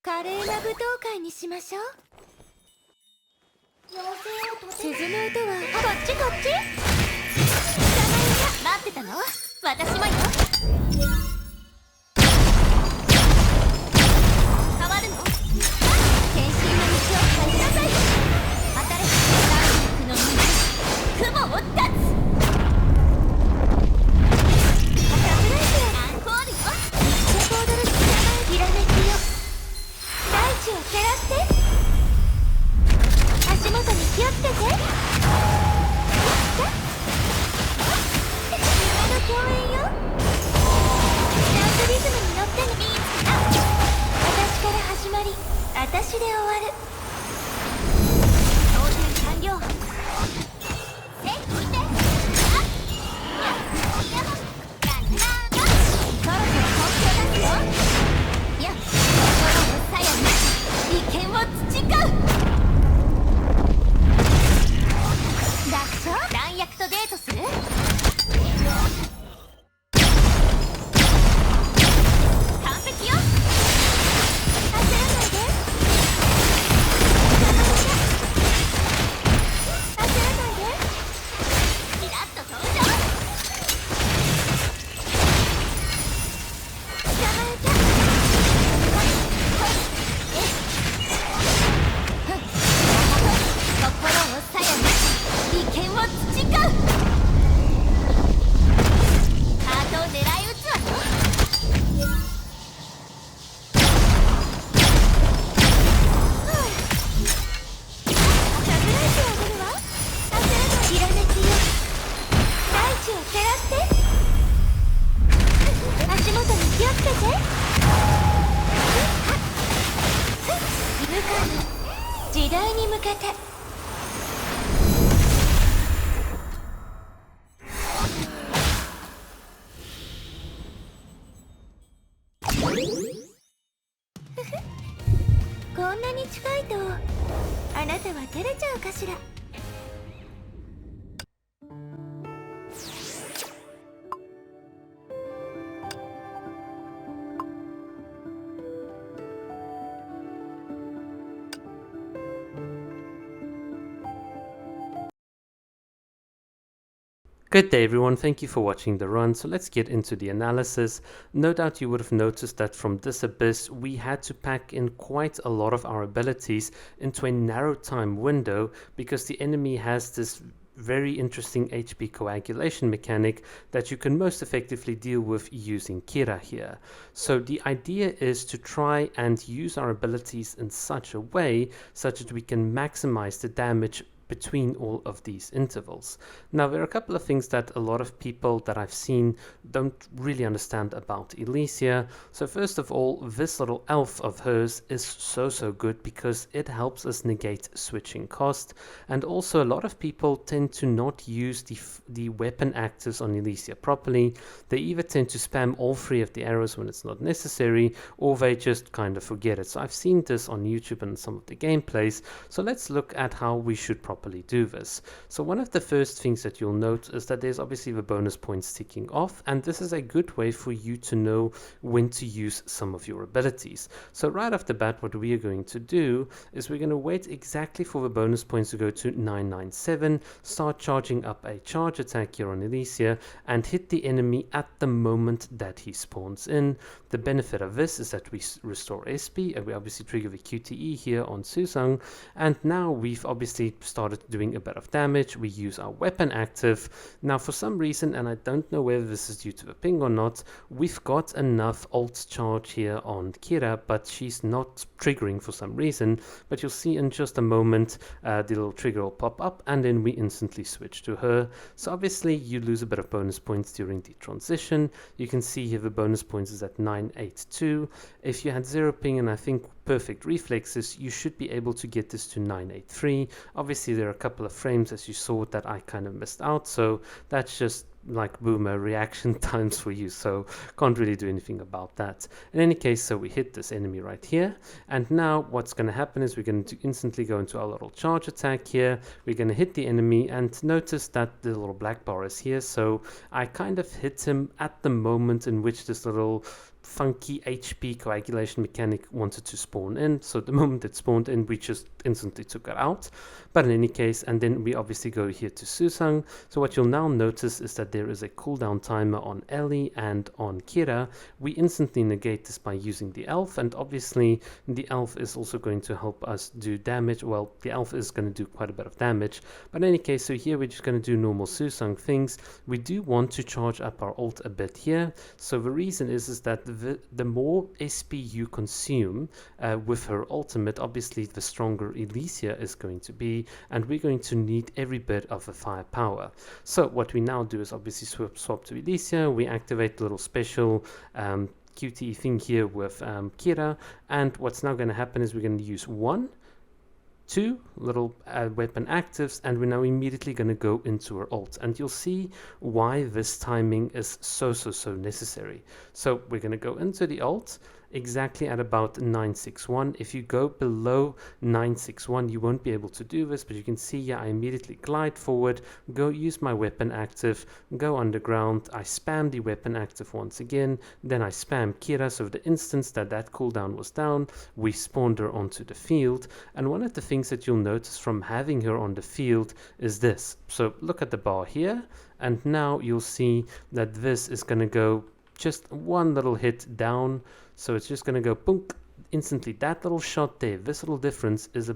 華麗な舞踏会にしましょう。鈴の音はこっちこっち。待ってたの？私もよ。変わるの？変身の道を変えなさい。新しいダークの道、雲を断つ。サプライズやアンコールよ。一曲踊るきらめきよ。大地を照らして。足元に気をつけて。共演よ。ダンスリズムに乗ってね。私から始まり、私で終わる。当然完了。せい、聞いて。そろそろ本気を出すよ。いや、心を鞘に利権を培う。楽勝？弾薬とデートする？時代に向けて。こんなに近いとあなたは照れちゃうかしら。Good day everyone, thank you for watching the run. So let's get into the analysis. No doubt you would have noticed that from this abyss we had to pack in quite a lot of our abilities into a narrow time window because the enemy has this very interesting HP Coagulation mechanic that you can most effectively deal with using Kira here. So the idea is to try and use our abilities in such a way such that we can maximize the damage between all of these intervals. Now there are a couple of things that a lot of people that I've seen don't really understand about Elysia. So first of all, this little elf of hers is so good because it helps us negate switching cost, and also a lot of people tend to not use the weapon actives on Elysia properly. They either tend to spam all three of the arrows when it's not necessary, or they just kind of forget it. So I've seen this on YouTube and some of the gameplays, so let's look at how we should properly do this. So one of the first things that you'll note is that there's obviously the bonus points ticking off, and this is a good way for you to know when to use some of your abilities. So right off the bat, what we are going to do is we're going to wait exactly for the bonus points to go to 997, start charging up a charge attack here on Elysia, and hit the enemy at the moment that he spawns in. The benefit of this is that we restore SP, and we obviously trigger the QTE here on Susang, and now we've obviously started doing a bit of damage. We use our weapon active. Now for some reason, and I don't know whether this is due to the ping or not, we've got enough alt charge here on Kira, but she's not triggering for some reason. But you'll see in just a moment the little trigger will pop up, and then we instantly switch to her. So obviously you lose a bit of bonus points during the transition. You can see here the bonus points is at 982. If you had 0 ping and I think perfect reflexes, you should be able to get this to 983. Obviously there are a couple of frames, as you saw, that I kind of missed out, so that's just like boomer reaction times for you, so can't really do anything about that. In any case, so we hit this enemy right here, and now what's going to happen is we're going to instantly go into our little charge attack here. We're going to hit the enemy, and notice that the little black bar is here, so I kind of hit him at the moment in which this little funky HP coagulation mechanic wanted to spawn in. So the moment it spawned in, we just instantly took it out. But in any case, and then we obviously go here to Susang. So what you'll now notice is that there is a cooldown timer on Ellie and on Kira. We instantly negate this by using the elf, and obviously the elf is also going to help us do damage. Well, the elf is going to do quite a bit of damage, but in any case, so here we're just going to do normal Susang things. We do want to charge up our ult a bit here. So the reason is that the more SP you consume with her ultimate, obviously the stronger Elysia is going to be, and we're going to need every bit of the firepower. So what we now do is obviously swap to Elysia. We activate the little special QTE thing here with Kira, and what's now going to happen is we're going to use 2 little weapon actives, and we're now immediately going to go into our ult, and you'll see why this timing is so necessary. So we're going to go into the ult exactly at about 961. If you go below 961, you won't be able to do this, but you can see, yeah, I immediately glide forward, go use my weapon active, go underground, I spam the weapon active once again, then I spam Kira. So the instance that cooldown was down, we spawned her onto the field. And one of the things that you'll notice from having her on the field is this. So look at the bar here, and now you'll see that this is going to go just one little hit down. So it's just going to go boom, instantly. That little shot there, this little difference is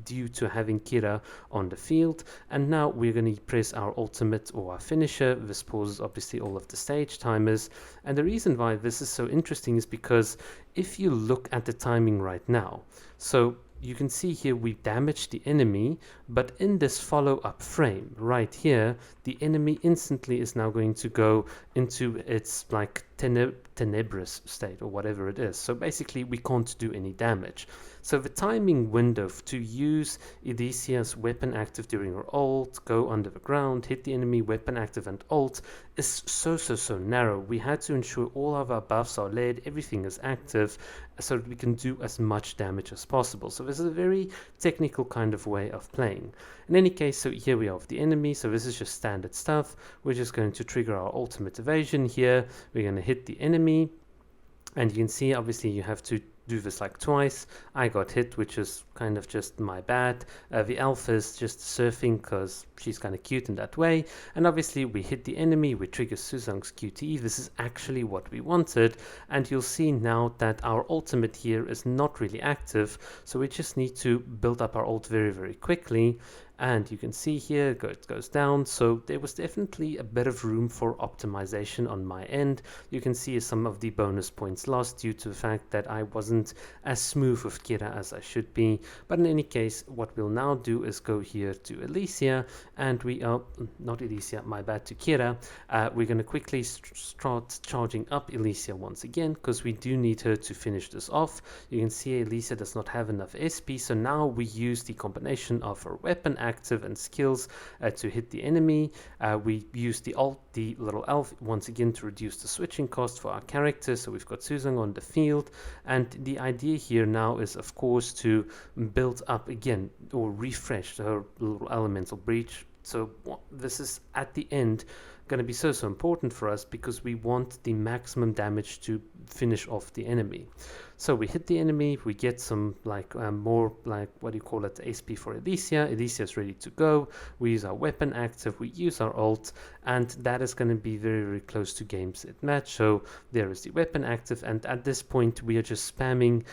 due to having Kira on the field. And now we're going to press our ultimate or our finisher. This pauses obviously all of the stage timers. And the reason why this is so interesting is because if you look at the timing right now, so you can see here we damaged the enemy, but in this follow-up frame right here, the enemy instantly is now going to go into its like tenebrous state or whatever it is. So basically we can't do any damage. So the timing window to use Elysia's weapon active during her ult, go under the ground, hit the enemy, weapon active and ult is so narrow. We had to ensure all of our buffs are led, everything is active, so that we can do as much damage as possible. So this is a very technical kind of way of playing. In any case, so here we are with the enemy, so this is just standard stuff. We're just going to trigger our ultimate evasion here. We're going to hit the enemy, and you can see obviously you have to do this like twice. I got hit, which is kind of just my bad. The elf is just surfing because she's kind of cute in that way. And obviously we hit the enemy, we trigger Susang's QTE. This is actually what we wanted. And you'll see now that our ultimate here is not really active. So we just need to build up our ult very quickly. And you can see here it goes down, so there was definitely a bit of room for optimization on my end. You can see some of the bonus points lost due to the fact that I wasn't as smooth with Kira as I should be. But in any case, what we'll now do is go here to Elysia, and we are not Elysia, my bad, to Kira. We're going to quickly start charging up Elysia once again, because we do need her to finish this off. You can see Elysia does not have enough SP, so now we use the combination of her weapon active and skills to hit the enemy. We use the little elf once again to reduce the switching cost for our character. So we've got Susang on the field, and the idea here now is of course to build up again or refresh her little elemental breach. So this is at the end going to be so important for us because we want the maximum damage to finish off the enemy. So we hit the enemy, we get some more what do you call it, SP for Elysia. Elysia is ready to go. We use our weapon active, we use our ult, and that is going to be very close to game set match. So there is the weapon active, and at this point we are just spamming,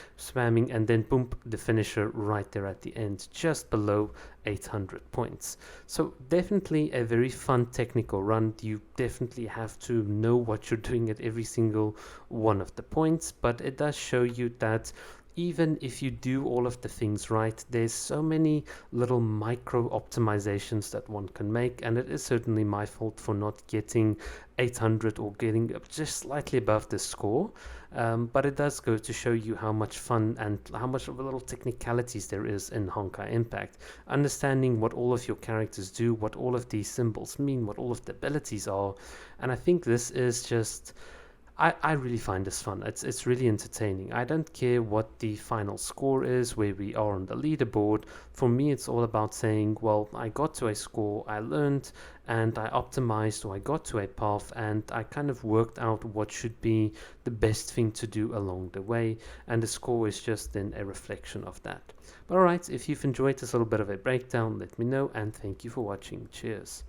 and then boom, the finisher right there at the end, just below 800 points. So definitely a very fun technical run. You definitely have to know what you're doing at every single one of the points, but it does show you that even if you do all of the things right, there's so many little micro optimizations that one can make, and it is certainly my fault for not getting 800 or getting just slightly above this score. But it does go to show you how much fun and how much of a little technicalities there is in Honkai Impact. Understanding what all of your characters do, what all of these symbols mean, what all of the abilities are. And I think this is just I really find this fun. It's really entertaining. I don't care what the final score is, where we are on the leaderboard. For me, it's all about saying, well, I got to a score, I learned, and I optimized, or I got to a path, and I kind of worked out what should be the best thing to do along the way, and the score is just then a reflection of that. But alright, if you've enjoyed this little bit of a breakdown, let me know, and thank you for watching. Cheers.